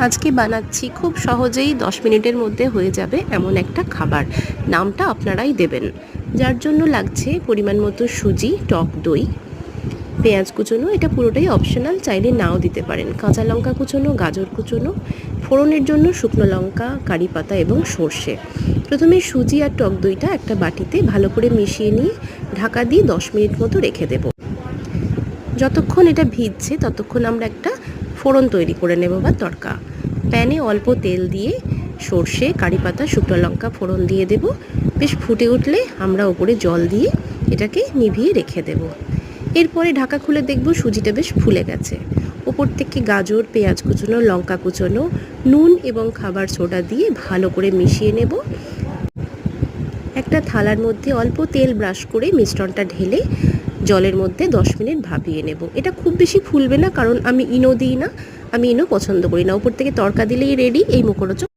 আজকে বানাচ্ছি খুব সহজেই 10 মিনিটের মধ্যে হয়ে যাবে এমন একটা খাবার। নামটা আপনারাই দেবেন। যার জন্য লাগছে পরিমাণ মতো সুজি, টক দই, পেঁয়াজ কুচোনো, এটা পুরোটাই অপশনাল, চাইলে নাও দিতে পারেন, কাঁচা লঙ্কা কুচোনো, গাজর কুচোনো, ফোড়নের জন্য শুকনো লঙ্কা, কারি পাতা এবং সর্ষে। প্রথমে সুজি আর টক দইটা একটা বাটিতে ভালো করে মিশিয়ে নিয়ে ঢাকা দিয়ে 10 মিনিট মতো রেখে দেব। যতক্ষণ এটা ভিজছে ততক্ষণ আমরা একটা ফোড়ন তৈরি করে নেব বা তড়কা। প্যানে অল্প তেল দিয়ে সর্ষে, কারি পাতা, শুকনো লঙ্কা ফোড়ন দিয়ে দেব। বেশ ফুটে উঠলে আমরা ওপরে জল দিয়ে এটাকে নিভিয়ে রেখে দেব। এরপরে ঢাকা খুলে দেখব সুজিটা বেশ ফুলে গেছে। ওপর থেকে গাজর, পেঁয়াজ কুচোনো, লঙ্কা কুচোনো, নুন এবং খাবার সোডা দিয়ে ভালো করে মিশিয়ে নেব। একটা থালার মধ্যে অল্প তেল ব্রাশ করে মিশ্রণটা ঢেলে জলের মধ্যে 10 মিনিট ভাপিয়ে নেব। এটা খুব বেশি ফুলবে না, কারণ আমি ইনো দিই না, আমি ইনো পছন্দ করি না। উপর থেকে তড়কা দিলেই রেডি এই মুখরোচক